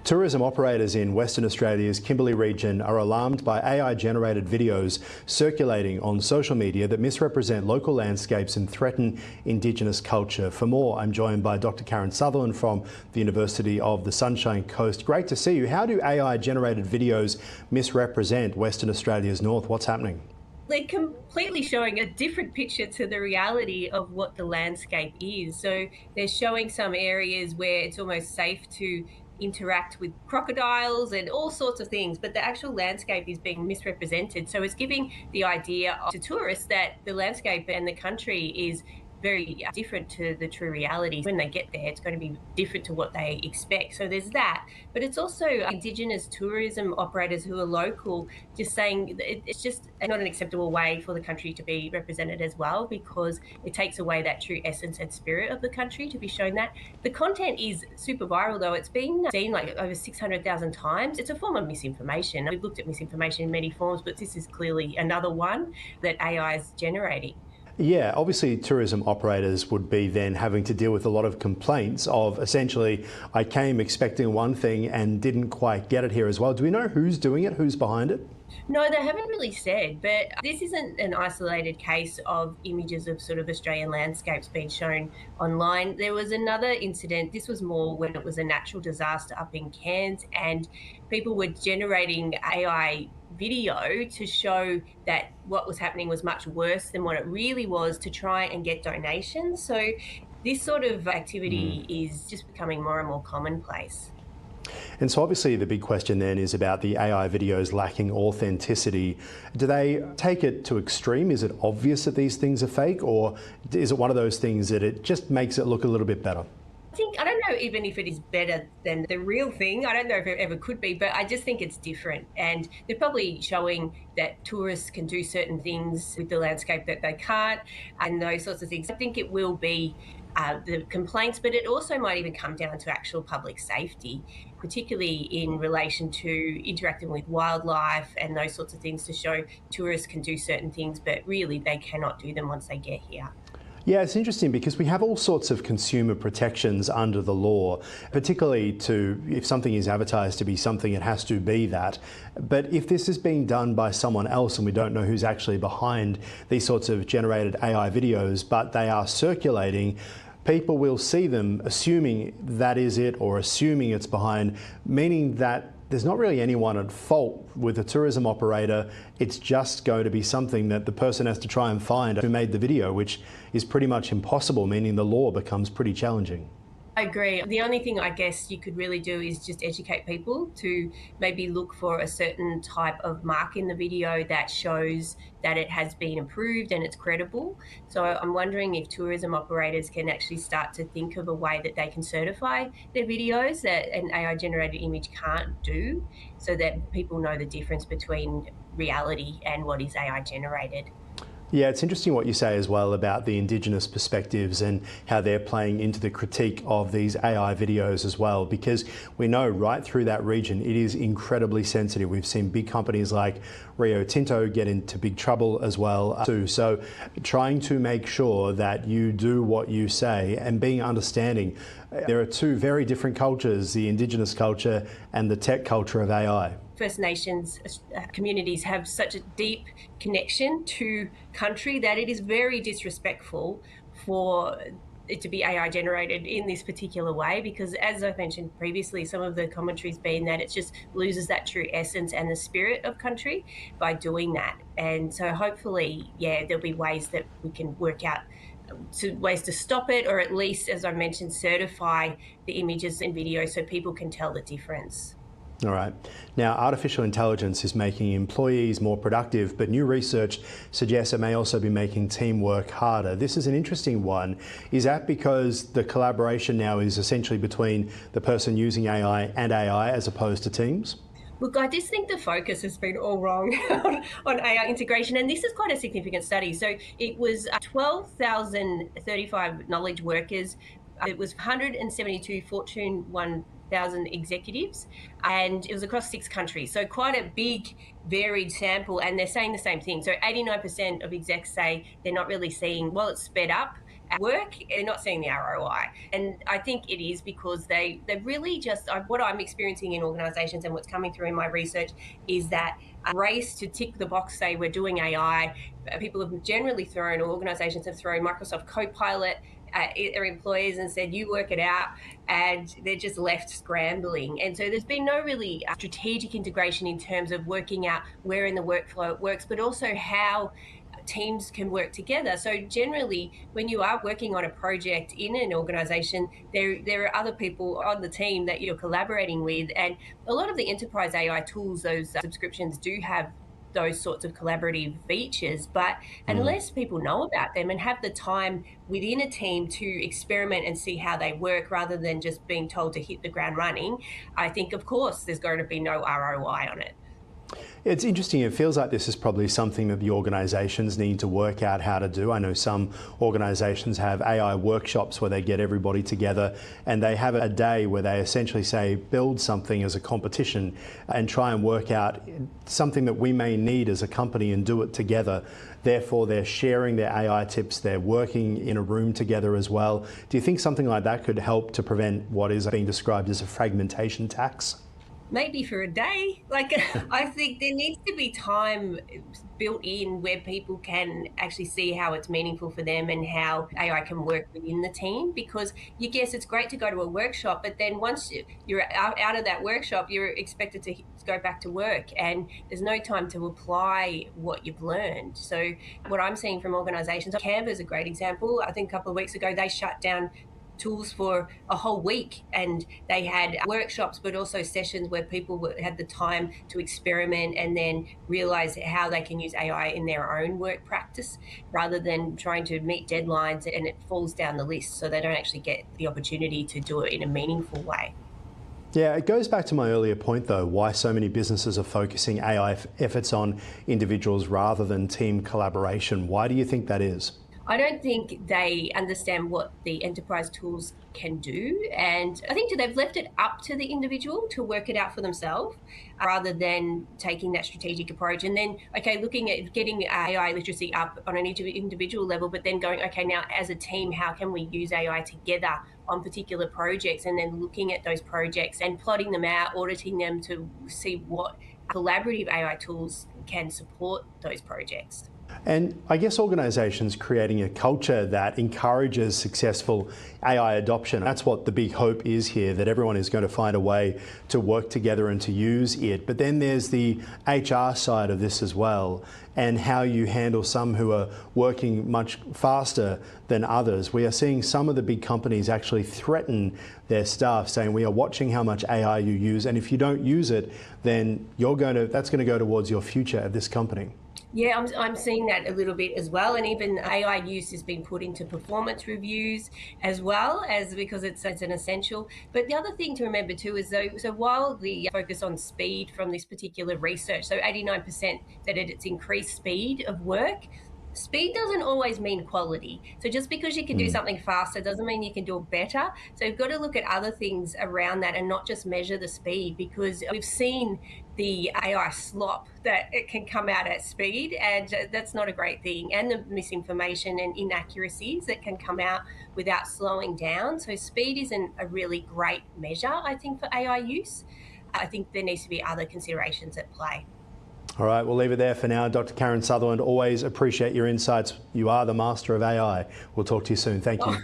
Tourism operators in Western Australia's Kimberley region are alarmed by AI-generated videos circulating on social media that misrepresent local landscapes and threaten Indigenous culture. For more, I'm joined by Dr. Karen Sutherland from the University of the Sunshine Coast. Great to see you. How do AI-generated videos misrepresent Western Australia's north? What's happening? They're completely showing a different picture to the reality of what the landscape is. So they're showing some areas where it's almost safe to interact with crocodiles and all sorts of things, but the actual landscape is being misrepresented. So it's giving the idea to tourists that the landscape and the country is very different to the true reality. When they get there, it's going to be different to what they expect. So there's that. But it's also Indigenous tourism operators who are local just saying it's just not an acceptable way for the country to be represented as well, because it takes away that true essence and spirit of the country to be shown that. The content is super viral, though. It's been seen like over 600,000 times. It's a form of misinformation. We've looked at misinformation in many forms, but this is clearly another one that AI is generating. Yeah, obviously tourism operators would be then having to deal with a lot of complaints of essentially, I came expecting one thing and didn't quite get it here as well. Do we know who's doing it, who's behind it? No, they haven't really said, but this isn't an isolated case of images of sort of Australian landscapes being shown online. There was another incident. This was more when it was a natural disaster up in Cairns, and people were generating AI video to show that what was happening was much worse than what it really was, to try and get donations. So this sort of activity is just becoming more and more commonplace. And so obviously the big question then is about the AI videos lacking authenticity. Do they take it to extreme? Is it obvious that these things are fake, or is it one of those things that it just makes it look a little bit better? I don't know even if it is better than the real thing. I don't know if it ever could be, but I just think it's different. And they're probably showing that tourists can do certain things with the landscape that they can't, and those sorts of things. I think it will be the complaints, but it also might even come down to actual public safety, particularly in relation to interacting with wildlife and those sorts of things, to show tourists can do certain things, but really they cannot do them once they get here. Yeah, it's interesting because we have all sorts of consumer protections under the law, particularly to if something is advertised to be something, it has to be that. But if this is being done by someone else and we don't know who's actually behind these sorts of generated AI videos, but they are circulating, people will see them assuming that is it, or assuming it's behind, meaning that there's not really anyone at fault with a tourism operator. It's just going to be something that the person has to try and find who made the video, which is pretty much impossible, meaning the law becomes pretty challenging. I agree. The only thing I guess you could really do is just educate people to maybe look for a certain type of mark in the video that shows that it has been improved and it's credible. So I'm wondering if tourism operators can actually start to think of a way that they can certify their videos that an AI-generated image can't do, so that people know the difference between reality and what is AI-generated. Yeah, it's interesting what you say as well about the Indigenous perspectives and how they're playing into the critique of these AI videos as well, because we know right through that region it is incredibly sensitive. We've seen big companies like Rio Tinto get into big trouble as well too. So trying to make sure that you do what you say and being understanding. There are two very different cultures, the Indigenous culture and the tech culture of AI. First Nations communities have such a deep connection to country that it is very disrespectful for it to be AI generated in this particular way, because as I've mentioned previously, some of the commentary's been that it just loses that true essence and the spirit of country by doing that. And so hopefully, yeah, there'll be ways that we can work out ways to stop it, or at least, as I mentioned, certify the images and videos so people can tell the difference. All right. Now, artificial intelligence is making employees more productive, but new research suggests it may also be making teamwork harder. This is an interesting one. Is that because the collaboration now is essentially between the person using AI and AI as opposed to teams? Look, I just think the focus has been all wrong on AI integration, and this is quite a significant study. So it was 12,035 knowledge workers. It was 172 Fortune 1,000 executives, and it was across 6 countries. So quite a big, varied sample, and they're saying the same thing. So 89% of execs say they're not really seeing, while it's sped up at work, they're not seeing the ROI. And I think it is because they really just, what I'm experiencing in organizations and what's coming through in my research is that a race to tick the box, say we're doing AI. People have generally thrown, or organizations have thrown Microsoft Copilot at their employees and said, you work it out, and they're just left scrambling. And so there's been no really strategic integration in terms of working out where in the workflow it works, but also how teams can work together. So generally, when you are working on a project in an organization, there are other people on the team that you're collaborating with. And a lot of the enterprise AI tools, those subscriptions do have those sorts of collaborative features, but unless people know about them and have the time within a team to experiment and see how they work rather than just being told to hit the ground running, I think, of course, there's going to be no ROI on it. It's interesting. It feels like this is probably something that the organisations need to work out how to do. I know some organisations have AI workshops where they get everybody together and they have a day where they essentially say, build something as a competition and try and work out something that we may need as a company and do it together. Therefore, they're sharing their AI tips, they're working in a room together as well. Do you think something like that could help to prevent what is being described as a fragmentation tax? Maybe for a day. I think there needs to be time built in where people can actually see how it's meaningful for them and how AI can work within the team. Because you guess it's great to go to a workshop, but then once you're out of that workshop, you're expected to go back to work, and there's no time to apply what you've learned. So what I'm seeing from organizations, Canva is a great example. I think a couple of weeks ago, they shut down tools for a whole week, and they had workshops but also sessions where people had the time to experiment and then realize how they can use AI in their own work practice rather than trying to meet deadlines and it falls down the list, so they don't actually get the opportunity to do it in a meaningful way. Yeah, it goes back to my earlier point though, why so many businesses are focusing AI efforts on individuals rather than team collaboration. Why do you think that is? I don't think they understand what the enterprise tools can do. And I think they've left it up to the individual to work it out for themselves rather than taking that strategic approach. And then, okay, looking at getting AI literacy up on an individual level, but then going, okay, now as a team, how can we use AI together on particular projects? And then looking at those projects and plotting them out, auditing them to see what collaborative AI tools can support those projects. And I guess organisations creating a culture that encourages successful AI adoption. That's what the big hope is here, that everyone is going to find a way to work together and to use it. But then there's the HR side of this as well, and how you handle some who are working much faster than others. We are seeing some of the big companies actually threaten their staff, saying we are watching how much AI you use, and if you don't use it, then that's going to go towards your future at this company. Yeah, I'm seeing that a little bit as well. And even AI use has been put into performance reviews as well, as because it's an essential. But the other thing to remember too is so while the focus on speed from this particular research, so 89% said it's increased speed of work. Speed doesn't always mean quality. So just because you can do something faster doesn't mean you can do it better. So you've got to look at other things around that and not just measure the speed, because we've seen the AI slop that it can come out at speed, and that's not a great thing. And the misinformation and inaccuracies that can come out without slowing down. So speed isn't a really great measure, I think, for AI use. I think there needs to be other considerations at play. All right, we'll leave it there for now. Dr. Karen Sutherland, always appreciate your insights. You are the master of AI. We'll talk to you soon. Thank you.